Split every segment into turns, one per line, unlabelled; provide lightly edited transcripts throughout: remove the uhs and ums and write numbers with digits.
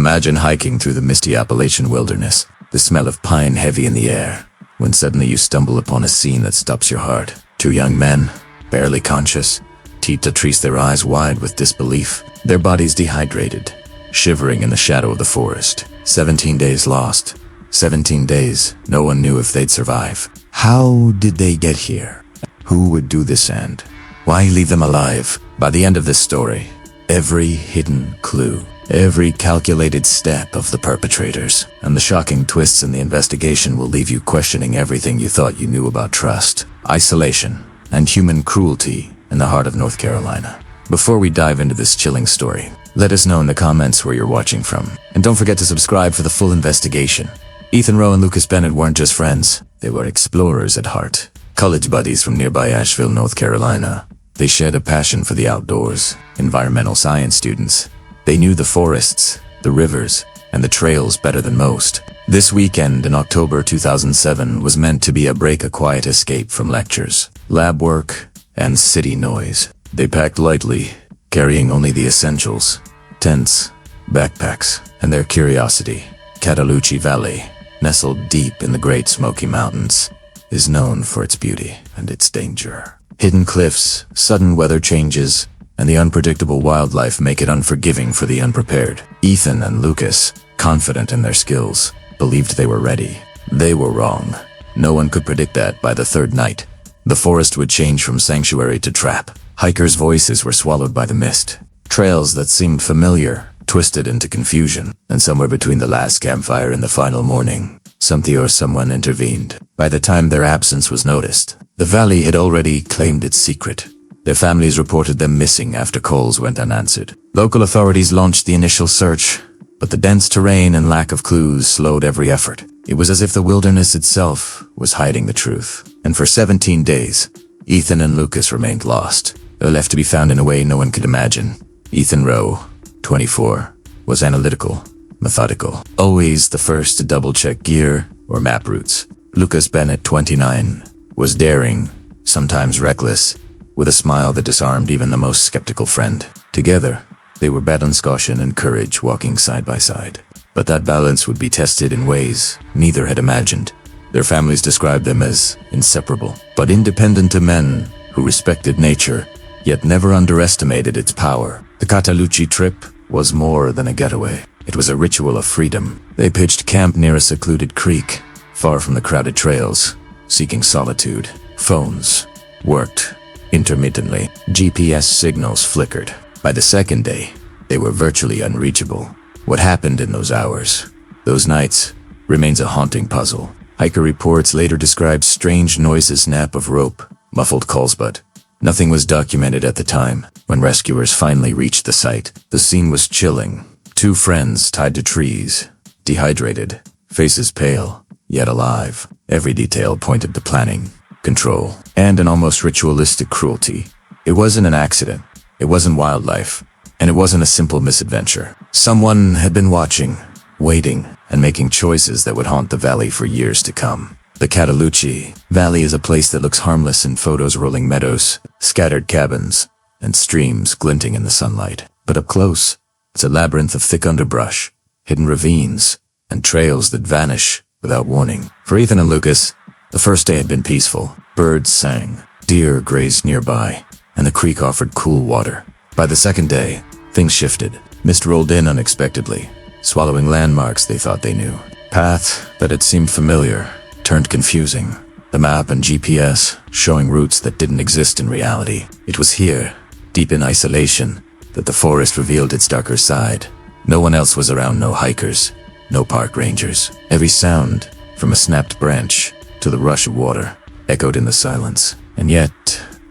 Imagine hiking through the misty Appalachian wilderness, the smell of pine heavy in the air, when suddenly you stumble upon a scene that stops your heart. Two young men, barely conscious, teeth treat their eyes wide with disbelief, their bodies dehydrated, shivering in the shadow of the forest. 17 days lost. 17 days, no one knew if they'd survive. How did they get here? Who would do this end? Why leave them alive? By the end of this story, every hidden clue, every calculated step of the perpetrators, and the shocking twists in the investigation will leave you questioning everything you thought you knew about trust, isolation, and human cruelty in the heart of North Carolina. Before we dive into this chilling story, let us know in the comments where you're watching from. And don't forget to subscribe for the full investigation. Ethan Rowe and Lucas Bennett weren't just friends, they were explorers at heart. College buddies from nearby Asheville, North Carolina. They shared a passion for the outdoors, environmental science students. They knew the forests, the rivers, and the trails better than most. This weekend in October 2007 was meant to be a quiet escape from lectures, lab work, and city noise. They packed lightly, carrying only the essentials: tents, backpacks, and their curiosity. Cataloochee Valley, nestled deep in the Great Smoky Mountains, is known for its beauty and its danger. Hidden cliffs, sudden weather changes, and the unpredictable wildlife make it unforgiving for the unprepared. Ethan and Lucas, confident in their skills, believed they were ready. They were wrong. No one could predict that by the third night, the forest would change from sanctuary to trap. Hikers' voices were swallowed by the mist. Trails that seemed familiar twisted into confusion, and somewhere between the last campfire and the final morning, something or someone intervened. By the time their absence was noticed, the valley had already claimed its secret. Their families reported them missing after calls went unanswered. Local authorities launched the initial search, but the dense terrain and lack of clues slowed every effort. It was as if the wilderness itself was hiding the truth. And for 17 days, Ethan and Lucas remained lost. They were left to be found in a way no one could imagine. Ethan Rowe, 24, was analytical, methodical, always the first to double-check gear or map routes. Lucas Bennett, 29, was daring, sometimes reckless, with a smile that disarmed even the most skeptical friend. Together, they were balance, caution, and courage walking side by side. But that balance would be tested in ways neither had imagined. Their families described them as inseparable, but independent men who respected nature, yet never underestimated its power. The Cataloochee trip was more than a getaway. It was a ritual of freedom. They pitched camp near a secluded creek, far from the crowded trails, seeking solitude. Phones worked intermittently. GPS signals flickered. By the second day, they were virtually unreachable. What happened in those hours, those nights, remains a haunting puzzle. Hiker reports later described strange noises, snap of rope, muffled calls, but nothing was documented at the time. When rescuers finally reached the site, the scene was chilling. Two friends tied to trees, dehydrated, faces pale, yet alive. Every detail pointed to planning, control, and an almost ritualistic cruelty. It wasn't an accident. It wasn't wildlife. And it wasn't a simple misadventure. Someone had been watching, waiting, and making choices that would haunt the valley for years to come. The Cataloochee Valley is a place that looks harmless in photos: rolling meadows, scattered cabins, and streams glinting in the sunlight. But up close, it's a labyrinth of thick underbrush, hidden ravines, and trails that vanish without warning. For Ethan and Lucas, the first day had been peaceful. Birds sang, deer grazed nearby, and the creek offered cool water. By the second day, things shifted. Mist rolled in unexpectedly, swallowing landmarks they thought they knew. Paths that had seemed familiar turned confusing. The map and GPS showing routes that didn't exist in reality. It was here, deep in isolation, that the forest revealed its darker side. No one else was around, no hikers, no park rangers. Every sound, from a snapped branch to the rush of water, echoed in the silence. And yet,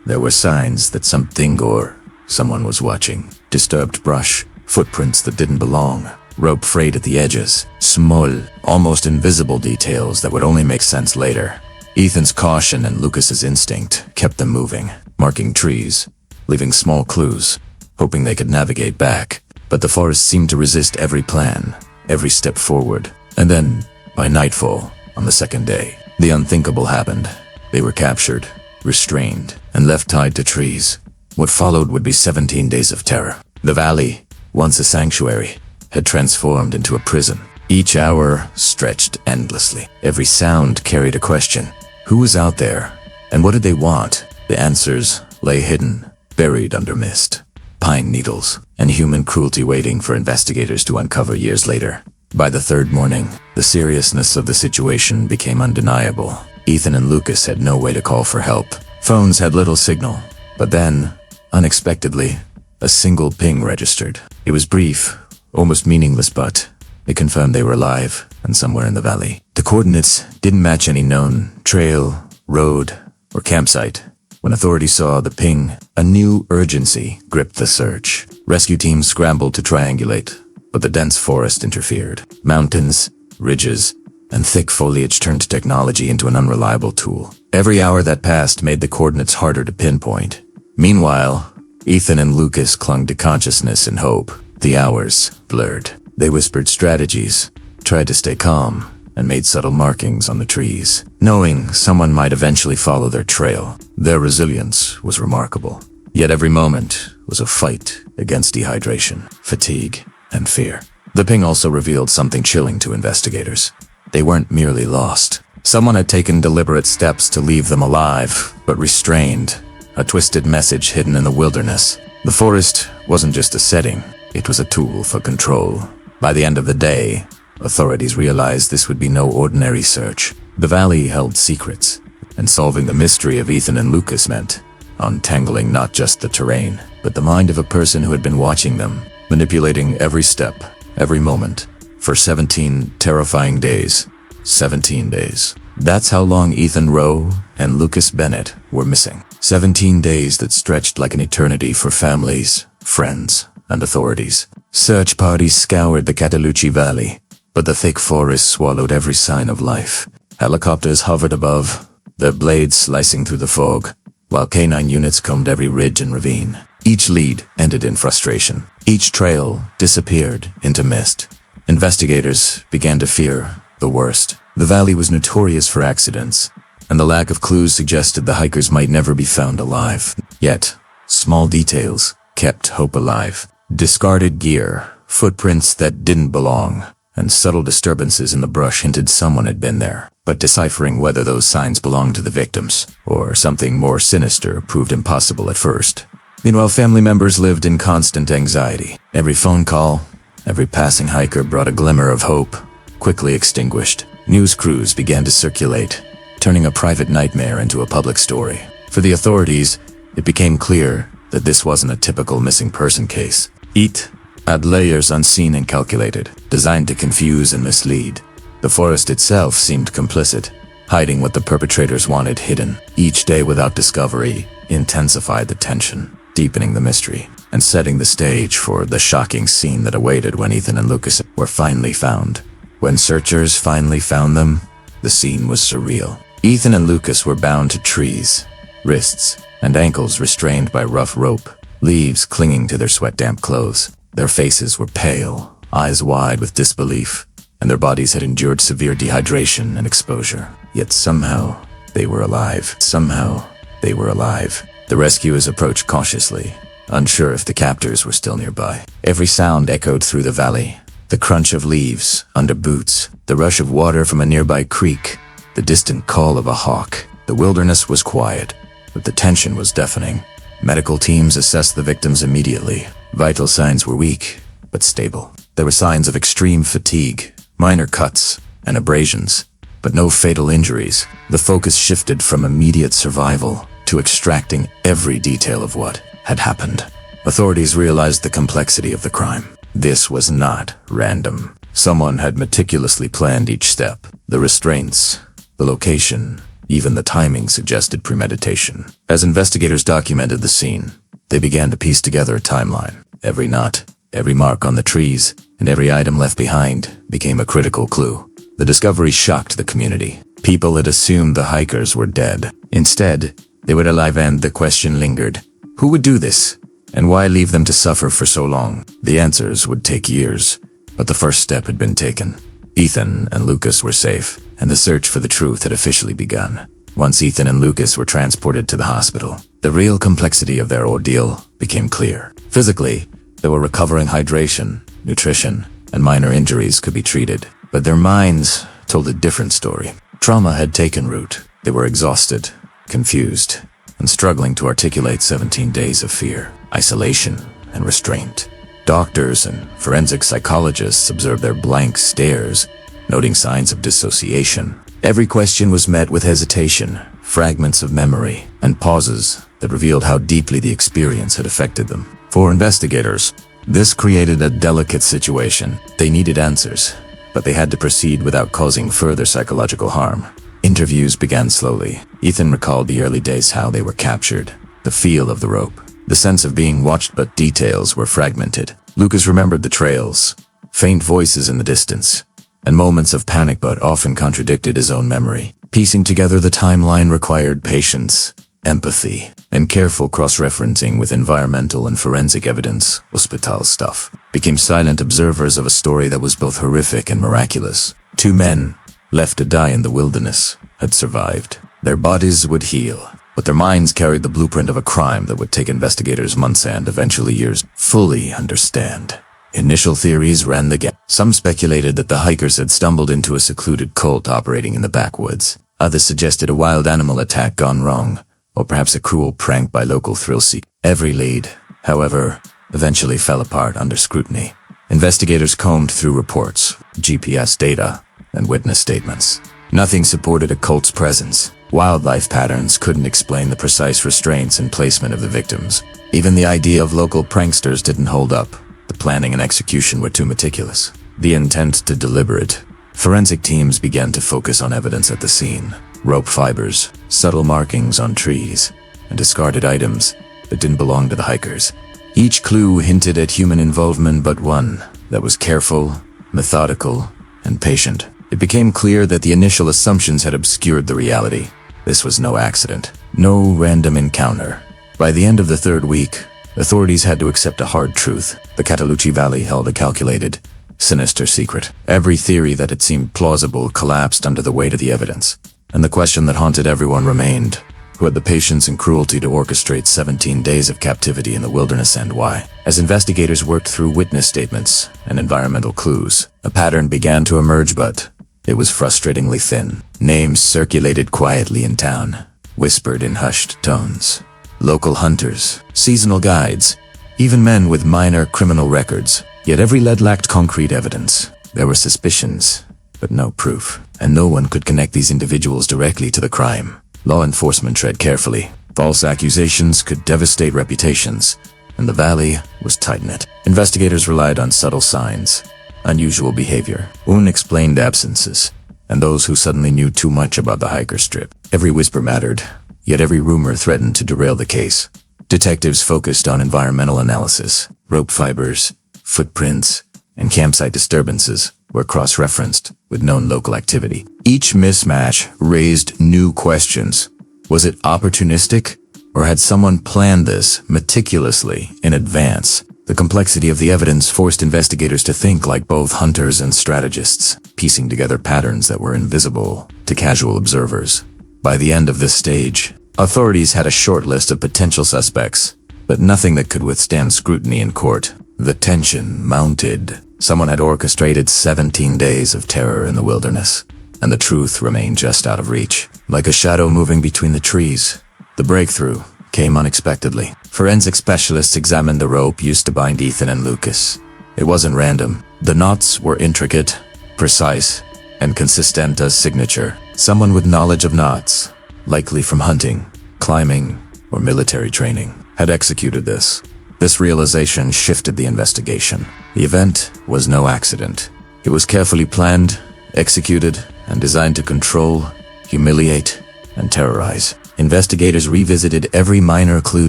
there were signs that something or someone was watching. Disturbed brush, footprints that didn't belong, rope frayed at the edges, small, almost invisible details that would only make sense later. Ethan's caution and Lucas's instinct kept them moving, marking trees, leaving small clues, hoping they could navigate back. But the forest seemed to resist every plan, every step forward. And then, by nightfall, on the second day, the unthinkable happened. They were captured, restrained, and left tied to trees. What followed would be 17 days of terror. The valley, once a sanctuary, had transformed into a prison. Each hour stretched endlessly. Every sound carried a question. Who was out there? And what did they want? The answers lay hidden, buried under mist, pine needles, and human cruelty waiting for investigators to uncover years later. By the third morning, the seriousness of the situation became undeniable. Ethan and Lucas had no way to call for help. Phones had little signal. But then, unexpectedly, a single ping registered. It was brief, almost meaningless, but it confirmed they were alive and somewhere in the valley. The coordinates didn't match any known trail, road, or campsite. When authorities saw the ping, a new urgency gripped the search. Rescue teams scrambled to triangulate, but the dense forest interfered. Mountains, ridges, and thick foliage turned technology into an unreliable tool. Every hour that passed made the coordinates harder to pinpoint. Meanwhile, Ethan and Lucas clung to consciousness and hope. The hours blurred. They whispered strategies, tried to stay calm, and made subtle markings on the trees, knowing someone might eventually follow their trail. Their resilience was remarkable. Yet every moment was a fight against dehydration, fatigue, and fear. The ping also revealed something chilling to investigators. They weren't merely lost. Someone had taken deliberate steps to leave them alive, but restrained. A twisted message hidden in the wilderness. The forest wasn't just a setting, it was a tool for control. By the end of the day, authorities realized this would be no ordinary search. The valley held secrets, and solving the mystery of Ethan and Lucas meant untangling not just the terrain, but the mind of a person who had been watching them, manipulating every step, every moment, for 17 terrifying days. 17 days. That's how long Ethan Rowe and Lucas Bennett were missing. 17 days that stretched like an eternity for families, friends, and authorities. Search parties scoured the Cataloochee Valley, but the thick forest swallowed every sign of life. Helicopters hovered above, their blades slicing through the fog, while canine units combed every ridge and ravine. Each lead ended in frustration. Each trail disappeared into mist. Investigators began to fear the worst. The valley was notorious for accidents, and the lack of clues suggested the hikers might never be found alive. Yet, small details kept hope alive. Discarded gear, footprints that didn't belong, and subtle disturbances in the brush hinted someone had been there. But deciphering whether those signs belonged to the victims, or something more sinister, proved impossible at first. Meanwhile, family members lived in constant anxiety. Every phone call, every passing hiker brought a glimmer of hope, quickly extinguished. News crews began to circulate, turning a private nightmare into a public story. For the authorities, it became clear that this wasn't a typical missing person case. It had layers unseen and calculated, designed to confuse and mislead. The forest itself seemed complicit, hiding what the perpetrators wanted hidden. Each day without discovery intensified the tension, deepening the mystery, and setting the stage for the shocking scene that awaited when Ethan and Lucas were finally found. When searchers finally found them, the scene was surreal. Ethan and Lucas were bound to trees, wrists and ankles restrained by rough rope, leaves clinging to their sweat-damp clothes. Their faces were pale, eyes wide with disbelief, and their bodies had endured severe dehydration and exposure. Yet somehow, they were alive. Somehow, they were alive. The rescuers approached cautiously, unsure if the captors were still nearby. Every sound echoed through the valley. The crunch of leaves under boots, the rush of water from a nearby creek, the distant call of a hawk. The wilderness was quiet, but the tension was deafening. Medical teams assessed the victims immediately. Vital signs were weak, but stable. There were signs of extreme fatigue, minor cuts, and abrasions, but no fatal injuries. The focus shifted from immediate survival to extracting every detail of what had happened. Authorities realized the complexity of the crime. This was not random. Someone had meticulously planned each step. The restraints, the location, even the timing suggested premeditation. As investigators documented the scene, they began to piece together a timeline. Every knot, every mark on the trees, and every item left behind became a critical clue. The discovery shocked the community. People had assumed the hikers were dead. Instead, they were alive, and the question lingered. Who would do this? And why leave them to suffer for so long? The answers would take years, but the first step had been taken. Ethan and Lucas were safe, and the search for the truth had officially begun. Once Ethan and Lucas were transported to the hospital, the real complexity of their ordeal became clear. Physically, they were recovering hydration, nutrition, and minor injuries could be treated. But their minds told a different story. Trauma had taken root. They were exhausted, confused, and struggling to articulate 17 days of fear, isolation, and restraint. Doctors and forensic psychologists observed their blank stares, noting signs of dissociation. Every question was met with hesitation, fragments of memory, and pauses that revealed how deeply the experience had affected them. For investigators, this created a delicate situation. They needed answers, but they had to proceed without causing further psychological harm. Interviews began slowly. Ethan recalled the early days, how they were captured, the feel of the rope, the sense of being watched, but details were fragmented. Lucas remembered the trails, faint voices in the distance, and moments of panic, but often contradicted his own memory. Piecing together the timeline required patience, empathy, and careful cross-referencing with environmental and forensic evidence. Hospital staff became silent observers of a story that was both horrific and miraculous. 2 men, left to die in the wilderness, had survived. Their bodies would heal, but their minds carried the blueprint of a crime that would take investigators months and eventually years to fully understand. Initial theories ran the gamut. Some speculated that the hikers had stumbled into a secluded cult operating in the backwoods. Others suggested a wild animal attack gone wrong, or perhaps a cruel prank by local thrill-seekers. Every lead, however, eventually fell apart under scrutiny. Investigators combed through reports, GPS data, and witness statements. Nothing supported a cult's presence. Wildlife patterns couldn't explain the precise restraints and placement of the victims. Even the idea of local pranksters didn't hold up. The planning and execution were too meticulous, the intent too deliberate. Forensic teams began to focus on evidence at the scene. Rope fibers, subtle markings on trees, and discarded items that didn't belong to the hikers. Each clue hinted at human involvement, but one that was careful, methodical, and patient. It became clear that the initial assumptions had obscured the reality. This was no accident, no random encounter. By the end of the 3rd week, authorities had to accept a hard truth. The Cataloochee Valley held a calculated, sinister secret. Every theory that had seemed plausible collapsed under the weight of the evidence. And the question that haunted everyone remained: who had the patience and cruelty to orchestrate 17 days of captivity in the wilderness, and why? As investigators worked through witness statements and environmental clues, a pattern began to emerge, but it was frustratingly thin. Names circulated quietly in town, whispered in hushed tones. Local hunters, seasonal guides, even men with minor criminal records. Yet every lead lacked concrete evidence. There were suspicions, but no proof, and no one could connect these individuals directly to the crime. Law enforcement tread carefully. False accusations could devastate reputations, and the valley was tight-knit. Investigators relied on subtle signs, unusual behavior, unexplained absences, and those who suddenly knew too much about the hiker strip. Every whisper mattered, yet every rumor threatened to derail the case. Detectives focused on environmental analysis. Rope fibers, footprints, and campsite disturbances were cross-referenced with known local activity. Each mismatch raised new questions. Was it opportunistic, or had someone planned this meticulously in advance? The complexity of the evidence forced investigators to think like both hunters and strategists, piecing together patterns that were invisible to casual observers. By the end of this stage, authorities had a short list of potential suspects, but nothing that could withstand scrutiny in court. The tension mounted. Someone had orchestrated 17 days of terror in the wilderness, and the truth remained just out of reach. Like a shadow moving between the trees, the breakthrough came unexpectedly. Forensic specialists examined the rope used to bind Ethan and Lucas. It wasn't random. The knots were intricate, precise, and consistent as signature. Someone with knowledge of knots, likely from hunting, climbing, or military training, had executed this. This realization shifted the investigation. The event was no accident. It was carefully planned, executed, and designed to control, humiliate, and terrorize. Investigators revisited every minor clue: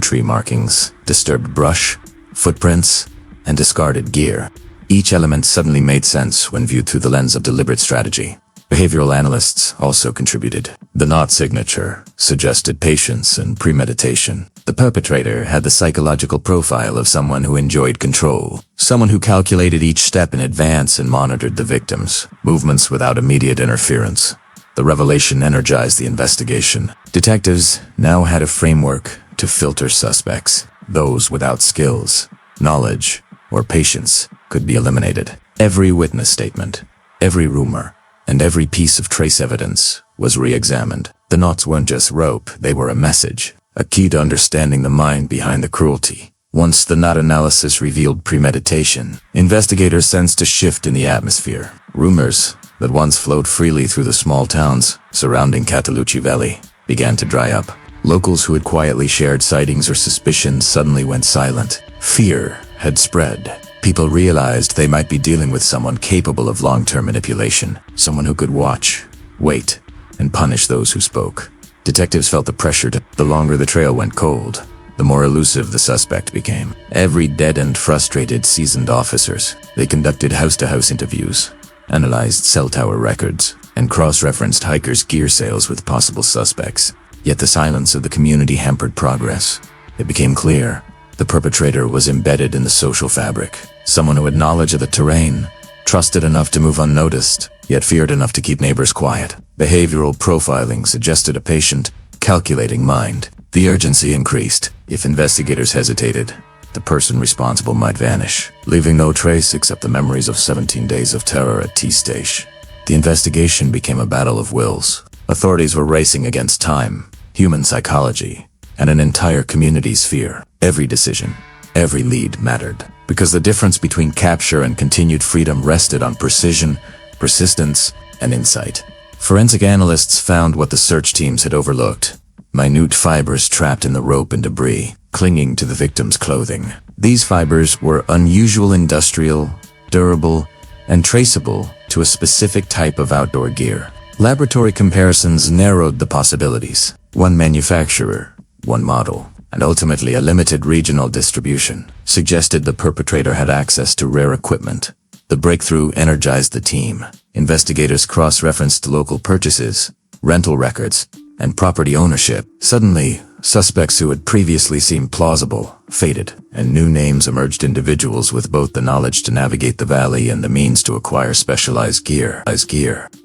tree markings, disturbed brush, footprints, and discarded gear. Each element suddenly made sense when viewed through the lens of deliberate strategy. Behavioral analysts also contributed. The knot signature suggested patience and premeditation. The perpetrator had the psychological profile of someone who enjoyed control, someone who calculated each step in advance and monitored the victims' movements without immediate interference. The revelation energized the investigation. Detectives now had a framework to filter suspects. Those without skills, knowledge, or patience could be eliminated. Every witness statement, every rumor, and every piece of trace evidence was re-examined. The knots weren't just rope, they were a message, a key to understanding the mind behind the cruelty. Once the knot analysis revealed premeditation, investigators sensed a shift in the atmosphere. Rumors that once flowed freely through the small towns surrounding Cataloochee Valley began to dry up. Locals who had quietly shared sightings or suspicions suddenly went silent. Fear had spread. People realized they might be dealing with someone capable of long-term manipulation, someone who could watch, wait, and punish those who spoke. Detectives felt the pressure to. The longer the trail went cold, the more elusive the suspect became. Every dead-end, frustrated, seasoned officers. They conducted house-to-house interviews, analyzed cell tower records, and cross-referenced hikers' gear sales with possible suspects. Yet the silence of the community hampered progress. It became clear the perpetrator was embedded in the social fabric. Someone who had knowledge of the terrain, trusted enough to move unnoticed, yet feared enough to keep neighbors quiet. Behavioral profiling suggested a patient, calculating mind. The urgency increased. If investigators hesitated, the person responsible might vanish, leaving no trace except the memories of 17 days of terror at T-Stage. The investigation became a battle of wills. Authorities were racing against time, human psychology, and an entire community's fear. Every decision, every lead mattered, because the difference between capture and continued freedom rested on precision, persistence, and insight. Forensic analysts found what the search teams had overlooked: minute fibers trapped in the rope and debris, clinging to the victim's clothing. These fibers were unusual, industrial, durable, and traceable to a specific type of outdoor gear. Laboratory comparisons narrowed the possibilities. One manufacturer, one model, and ultimately a limited regional distribution suggested the perpetrator had access to rare equipment. The breakthrough energized the team. Investigators cross-referenced local purchases, rental records, and property ownership. Suddenly, suspects who had previously seemed plausible faded, and new names emerged: individuals with both the knowledge to navigate the valley and the means to acquire specialized gear.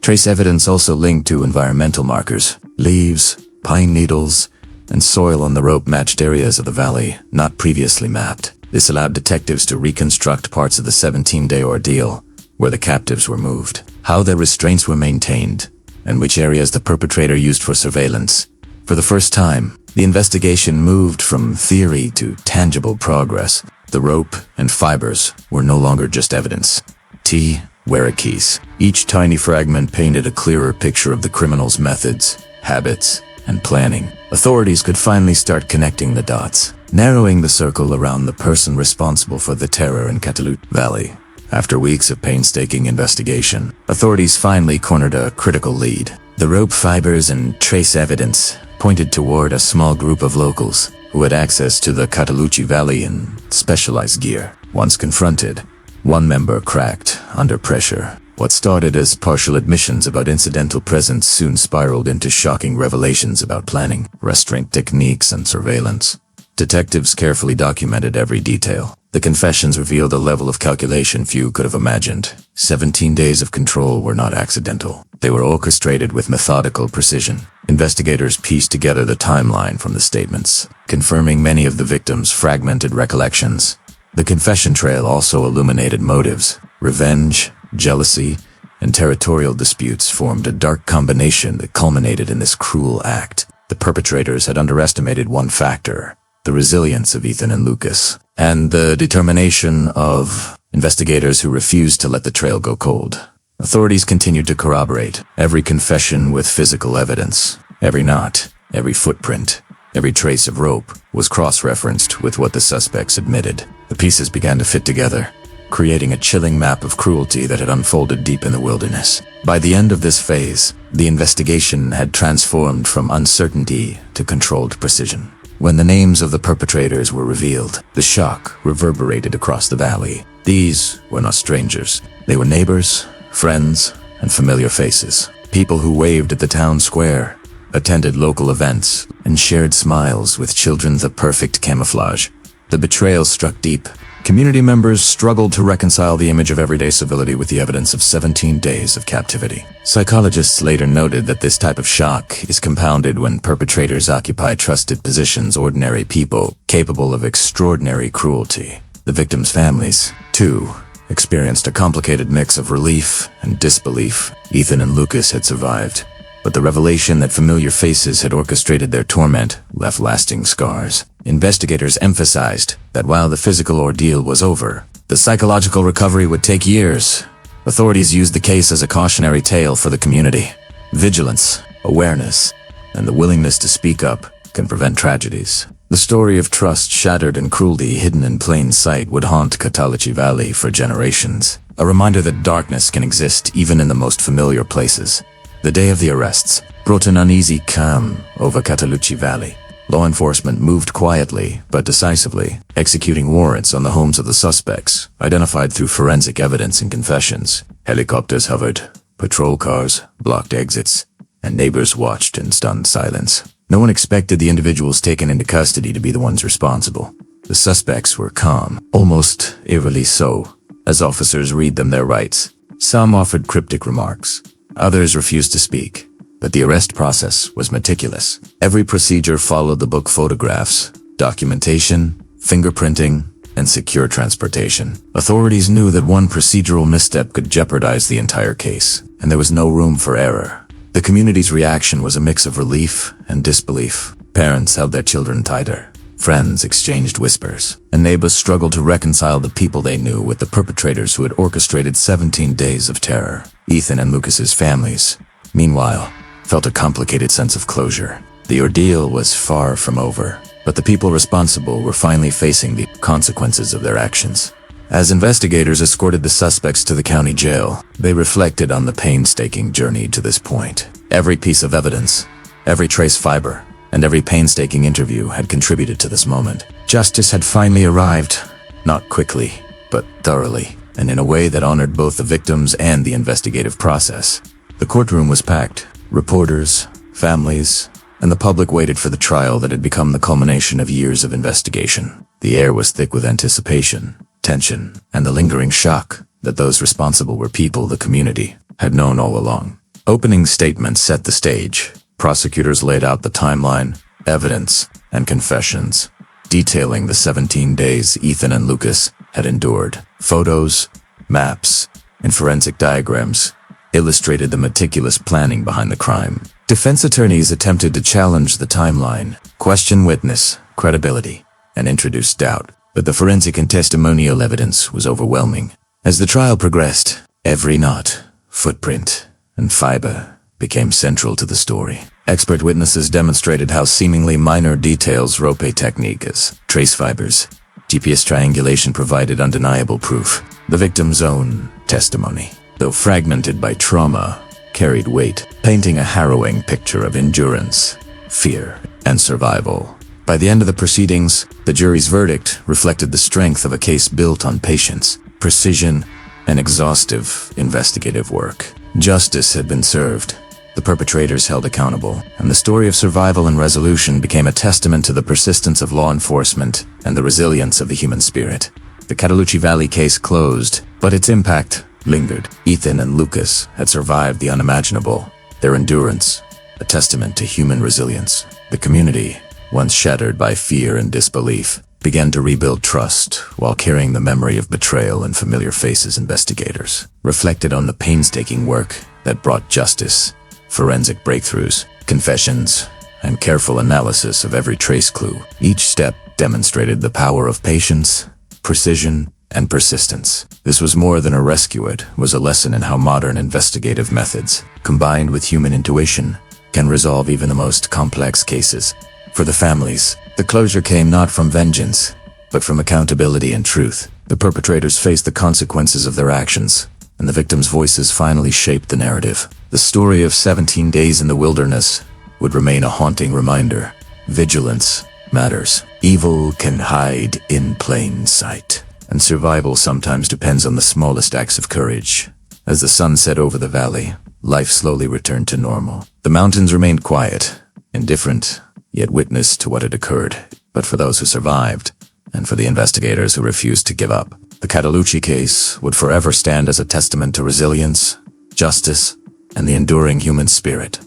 Trace evidence also linked to environmental markers. Leaves, pine needles, and soil on the rope matched areas of the valley not previously mapped. This allowed detectives to reconstruct parts of the 17-day ordeal where the captives were moved, how their restraints were maintained, and which areas the perpetrator used for surveillance. For the first time, the investigation moved from theory to tangible progress. The rope and fibers were no longer just evidence. Were keys. Each tiny fragment painted a clearer picture of the criminal's methods, habits, and planning. Authorities could finally start connecting the dots, narrowing the circle around the person responsible for the terror in Cataloochee Valley. After weeks of painstaking investigation, authorities finally cornered a critical lead. The rope fibers and trace evidence pointed toward a small group of locals who had access to the Cataloochee Valley and specialized gear. Once confronted, one member cracked under pressure. What started as partial admissions about incidental presence soon spiraled into shocking revelations about planning, restraint techniques, and surveillance. Detectives carefully documented every detail. The confessions revealed a level of calculation few could have imagined. 17 days of control were not accidental. They were orchestrated with methodical precision. Investigators pieced together the timeline from the statements, confirming many of the victims' fragmented recollections. The confession trail also illuminated motives. Revenge, jealousy, and territorial disputes formed a dark combination that culminated in this cruel act. The perpetrators had underestimated one factor: the resilience of Ethan and Lucas, and the determination of investigators who refused to let the trail go cold. Authorities continued to corroborate every confession with physical evidence. Every knot, every footprint, every trace of rope was cross-referenced with what the suspects admitted. The pieces began to fit together, creating a chilling map of cruelty that had unfolded deep in the wilderness. By the end of this phase, the investigation had transformed from uncertainty to controlled precision. When the names of the perpetrators were revealed, the shock reverberated across the valley. These were not strangers. They were neighbors, friends, and familiar faces. People who waved at the town square, attended local events, and shared smiles with children, the perfect camouflage. The betrayal struck deep. Community members struggled to reconcile the image of everyday civility with the evidence of 17 days of captivity. Psychologists later noted that this type of shock is compounded when perpetrators occupy trusted positions, ordinary people capable of extraordinary cruelty. The victims' families, too, experienced a complicated mix of relief and disbelief. Ethan and Lucas had survived, but the revelation that familiar faces had orchestrated their torment left lasting scars. Investigators emphasized that while the physical ordeal was over, the psychological recovery would take years. Authorities used the case as a cautionary tale for the community. Vigilance, awareness, and the willingness to speak up can prevent tragedies. The story of trust shattered and cruelty hidden in plain sight would haunt Cataloochee Valley for generations. A reminder that darkness can exist even in the most familiar places. The day of the arrests brought an uneasy calm over Cataloochee Valley. Law enforcement moved quietly but decisively, executing warrants on the homes of the suspects, identified through forensic evidence and confessions. Helicopters hovered, patrol cars blocked exits, and neighbors watched in stunned silence. No one expected the individuals taken into custody to be the ones responsible. The suspects were calm, almost eerily so, as officers read them their rights. Some offered cryptic remarks. Others refused to speak. But the arrest process was meticulous. Every procedure followed the book: photographs, documentation, fingerprinting, and secure transportation. Authorities knew that one procedural misstep could jeopardize the entire case, and there was no room for error. The community's reaction was a mix of relief and disbelief. Parents held their children tighter. Friends exchanged whispers, and neighbors struggled to reconcile the people they knew with the perpetrators who had orchestrated 17 days of terror. Ethan and Lucas's families, meanwhile, felt a complicated sense of closure. The ordeal was far from over, but the people responsible were finally facing the consequences of their actions. As investigators escorted the suspects to the county jail, they reflected on the painstaking journey to this point. Every piece of evidence, every trace fiber, and every painstaking interview had contributed to this moment. Justice had finally arrived, not quickly, but thoroughly, and in a way that honored both the victims and the investigative process. The courtroom was packed. Reporters, families, and the public waited for the trial that had become the culmination of years of investigation. The air was thick with anticipation, tension, and the lingering shock that those responsible were people the community had known all along. Opening statements set the stage. Prosecutors laid out the timeline, evidence, and confessions, detailing the 17 days Ethan and Lucas had endured. Photos, maps, and forensic diagrams illustrated the meticulous planning behind the crime. Defense attorneys attempted to challenge the timeline, question witness credibility, and introduce doubt, but the forensic and testimonial evidence was overwhelming. As the trial progressed, every knot, footprint, and fiber became central to the story. Expert witnesses demonstrated how seemingly minor details, rope technique as trace fibers, GPS triangulation provided undeniable proof. The victim's own testimony, though fragmented by trauma, carried weight, painting a harrowing picture of endurance, fear, and survival. By the end of the proceedings, the jury's verdict reflected the strength of a case built on patience, precision, and exhaustive investigative work. Justice had been served, the perpetrators held accountable, and the story of survival and resolution became a testament to the persistence of law enforcement and the resilience of the human spirit. The Cataloochee Valley case closed, but its impact lingered. Ethan and Lucas had survived the unimaginable, their endurance, a testament to human resilience. The community, once shattered by fear and disbelief, began to rebuild trust while carrying the memory of betrayal and familiar faces. Investigators reflected on the painstaking work that brought justice, forensic breakthroughs, confessions, and careful analysis of every trace clue. Each step demonstrated the power of patience, precision, and persistence. This was more than a rescue, it was a lesson in how modern investigative methods, combined with human intuition, can resolve even the most complex cases. For the families, the closure came not from vengeance, but from accountability and truth. The perpetrators faced the consequences of their actions, and the victims' voices finally shaped the narrative. The story of 17 days in the wilderness would remain a haunting reminder. Vigilance matters. Evil can hide in plain sight, and survival sometimes depends on the smallest acts of courage. As the sun set over the valley, life slowly returned to normal. The mountains remained quiet, indifferent, yet witness to what had occurred. But for those who survived, and for the investigators who refused to give up, the Cataloochee case would forever stand as a testament to resilience, justice, and the enduring human spirit.